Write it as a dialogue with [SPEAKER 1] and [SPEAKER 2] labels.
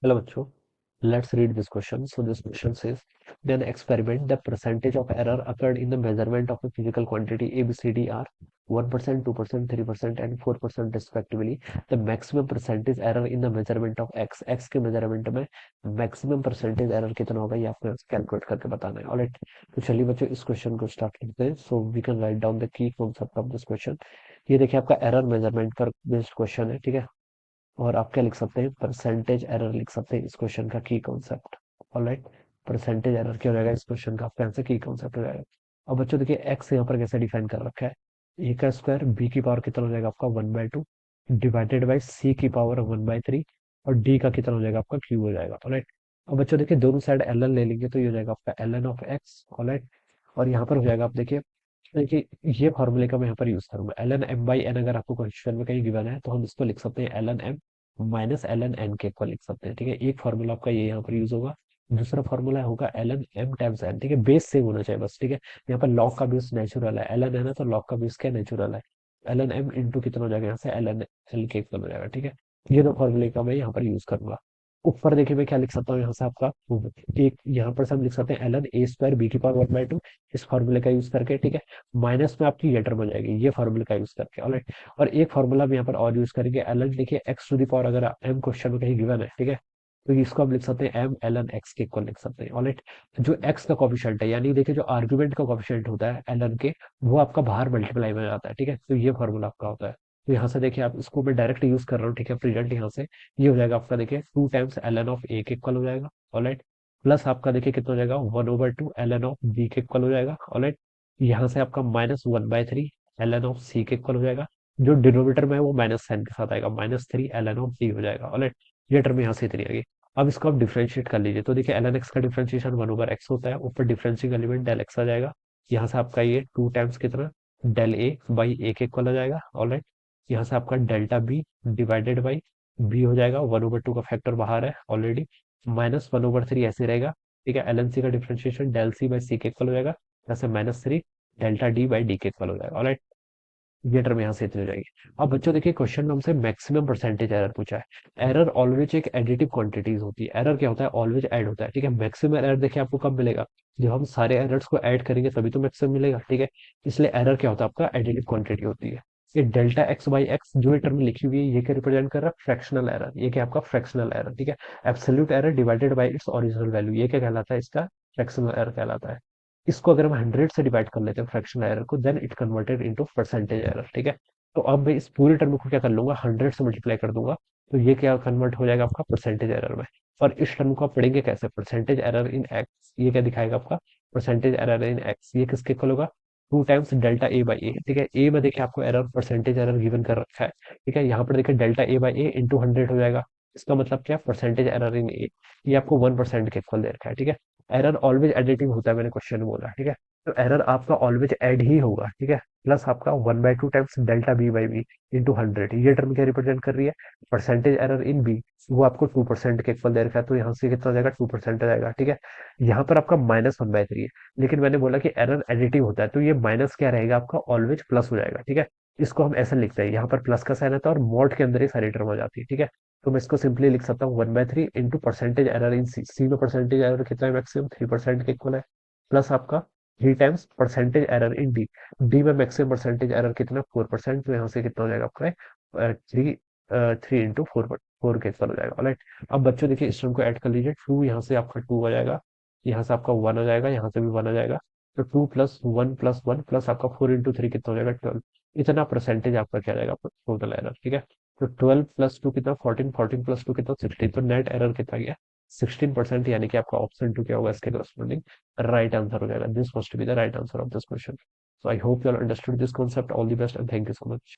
[SPEAKER 1] Hello, bachcho. Let's read this question. So this question says, then experiment the percentage of error occurred in the measurement of a physical quantity A, B, C, D are 1%, 2%, 3%, and 4% respectively. The maximum percentage error in the measurement of X. X के measurement में maximum percentage error कितना होगा ये आपको calculate करके बताना है. Alright. तो चलिए बच्चों इस क्वेश्चन को स्टार्ट करते हैं. So we can write down the key concept of this question. ये देखिए आपका एरर मेजरमेंट पर बेस्ड क्वेश्चन है. ठीक है. और आप क्या लिख सकते हैं, परसेंटेज एरर लिख सकते हैं इस क्वेश्चन का की कॉन्सेप्ट. ऑलराइट. परसेंटेज एरर क्या हो जाएगा इस क्वेश्चन का, आपका आंसर की कॉन्सेप्ट हो जाएगा. अब बच्चों देखिए एक्स यहाँ पर कैसे डिफाइन कर रखा है. ए का स्क्वायर बी की पावर कितना हो जाएगा आपका 1/2 डिवाइडेड बाई सी की पावर 1/3 और डी का कितना हो जाएगा आपका क्यू हो जाएगा. ऑलराइट. अब बच्चों देखिए दोनों साइड एल एन ले लेंगे तो ये हो जाएगा आपका L N of X. Alright. और यहाँ पर हो जाएगा आप देखिए देखिए ये फॉर्मूले का मैं यहाँ पर यूज करूंगा L N M by N. अगर आपको क्वेश्चन में कहीं गिवन है तो हम इसको लिख सकते हैं L N M minus L N N के इक्वल लिख सकते हैं. ठीक है. एक फॉर्मूला आपका ये यहाँ पर यूज होगा. दूसरा फॉर्मूला होगा L N M times N. ठीक है. बेस सेम होना चाहिए बस. ठीक है. यहाँ पर लॉग का बेस नेचुरल है, एल एन एन है तो लॉग का बेस क्या नेचुरल है. एल एन एम इंटू कितना हो जाएगा यहाँ से एल एन एल के इक्वल हो जाएगा. ठीक है. ये दो फॉर्मूले का मैं यहाँ पर यूज करूंगा. ऊपर देखिए मैं क्या लिख सकता हूँ यहाँ से आपका एक यहाँ पर से हम लिख सकते हैं L N A square B की पावर 1/2 इस फॉर्मूले का यूज करके. ठीक है. माइनस में आपकी ये टर्म हो जाएगी ये फॉर्मूले का यूज करके. ऑलराइट. और एक फॉर्मूला भी यहाँ पर और यूज करेंगे एल एन. देखिए एक्स टू द पावर अगर एम क्वेश्चन में कहीं गिवन है. ठीक है. तो इसको आप लिख सकते हैं एम एल एन एक्स के इक्वल लिख सकते हैं. ऑलराइट. जो एक्स का कॉफिशिएंट है यानी देखिए जो आर्गुमेंट का कॉफिशिएंट होता है एल एन के वो आपका बाहर मल्टीप्लाई में आता है. ठीक है. तो ये फॉर्मूला आपका होता है. तो यहाँ से देखिए आप इसको मैं डायरेक्ट यूज कर रहा हूँ. ठीक है. प्रेजेंट यहाँ से ये हो जाएगा आपका देखिए 2 टाइम्स एल एन ऑफ ए के इक्वल हो जाएगा. ऑलराइट. प्लस आपका देखिए कितना हो जाएगा 1/2 एल एन ऑफ बी के इक्वल हो जाएगा. ऑलराइट. यहाँ से आपका -1/3 एल एन ऑफ सी के इक्वल हो जाएगा. जो डिनोमिनेटर में है वो माइनस साइन के साथ आएगा -3 एल एन ऑफ डी हो जाएगा. ऑलराइट. ये टर्म यहाँ से इतनी आ गई. अब इसको आप डिफरेंशिएट कर लीजिए तो देखिए एल एन एक्स का डिफरेंशिएशन 1/x होता है. ऊपर डिफरेंशिंग एलिमेंट डेल एक्स आ जाएगा. यहाँ से आपका ये 2 टाइम्स कितना डेल ए बाई ए के इक्वल हो जाएगा. ऑलराइट. यहाँ से आपका delta B divided by B हो जाएगा. 1/2 का फैक्टर बाहर है ऑलरेडी. -1/3 ऐसे रहेगा. ठीक है. एल एन सी का डिफरेंशिएशन डेल सी बाई सी के इक्वल हो जाएगा. यहाँ से -3 डेल्टा डी बाई डी के इक्वल हो जाएगा. ऑलराइट. ये टर्म यहाँ से इतनी हो जाएगी. अब बच्चों देखिए क्वेश्चन में हमसे मैक्सिमम परसेंटेज एरर पूछा है. एरर ऑलवेज एक एडिटिव क्वांटिटीज होती है. एरर क्या होता है ऑलवेज ऐड होता है. ठीक है. मैक्सिमम एरर देखिए आपको कब मिलेगा जब हम सारे एरर्स को ऐड करेंगे तभी तो मैक्सिमम मिलेगा. ठीक है. इसलिए एरर क्या होता है आपका एडिटिव क्वांटिटी होती है. ये डेल्टा एक्स बाई एक्स जो ये टर्म लिखी हुई है ये क्या रिप्रेजेंट कर रहा है फ्रैक्शनल एरर. ये क्या आपका फ्रैक्शनल एरर. ठीक है. Absolute error divided by its original value ये क्या कहलाता है इसका फ्रैक्शनल एरर कहलाता है. इसको अगर हम 100 से डिवाइड कर लेते हैं फ्रैक्शनल एरर को then it converted into percentage error. ठीक है. तो अब मैं इस पूरे टर्म को क्या कर लूंगा 100 से मल्टीप्लाई कर दूंगा तो ये क्या कन्वर्ट हो जाएगा आपका परसेंटेज एरर में. और इस टर्म को आप पढ़ेंगे कैसे परसेंटेज एरर इन एक्स. ये क्या दिखाएगा आपका परसेंटेज एरर इन एक्स. ये किसके इक्वल होगा 2 टाइम्स डेल्टा ए बाई ए. ठीक है. ए में देखिए आपको एरर परसेंटेज एरर गिवन कर रखा है. ठीक है. यहाँ पर देखिए delta A by A into 100 हो जाएगा. इसका मतलब क्या परसेंटेज एरर इन ए. ये आपको 1% के इक्वल दे रखा है. ठीक है. एरर ऑलवेज एडिटिव होता है मैंने क्वेश्चन में बोला. ठीक है. तो एरर आपका ऑलवेज ऐड ही होगा. ठीक है. प्लस आपका 1/2 times delta B by B into 100. ये टर्म क्या रिप्रेजेंट कर रही है परसेंटेज एरर इन बी. वो आपको 2% के इक्वल दे रखा है तो यहाँ से कितना हो जाएगा 2% आ जाएगा. ठीक है. यहाँ पर आपका -1/3 है लेकिन मैंने बोला कि एरर एडिटिव होता है तो ये माइनस क्या रहेगा आपका ऑलवेज प्लस हो जाएगा. ठीक है. इसको हम ऐसे लिखते हैं यहाँ पर प्लस का साइन आता है और मॉड के अंदर ही सारी टर्म आ जाती है. ठीक है. तो मैं इसको सिंपली लिख सकता हूँ 1/3 इंटू परसेंटेज एरर इन सी. सी में परसेंटेज एरर कितना है मैक्सिमम 3% के इक्वल है. प्लस आपका 3 times percentage error in D. D में मैक्सिमम परसेंटेज एरर कितना 4%. तो यहाँ से कितना हो जाएगा आपका 3 के इक्वल हो जाएगा. ऑलराइट. अब बच्चों देखिए इस टर्म को ऐड कर लीजिए 2 यहाँ से आपका 2 आ जाएगा. यहाँ से आपका 1 आ जाएगा. यहाँ से भी 1 आ जाएगा. तो 2 प्लस 1 प्लस 1 प्लस आपका 4 × 3 कितना हो जाएगा 12. इतना परसेंटेज आपका क्या जाएगा टोटल एरर. ठीक है. तो 12 प्लस 2 कितना 14. 14 प्लस 2 कितना 16. तो नेट एरर कितना गया 16%. यानी कि आपका ऑप्शन 2 क्या होगा इसके करस्पॉन्डिंग राइट आंसर हो जाएगा. This must be the right answer of this question. So I hope you all understood this concept. All the best and thank you so much.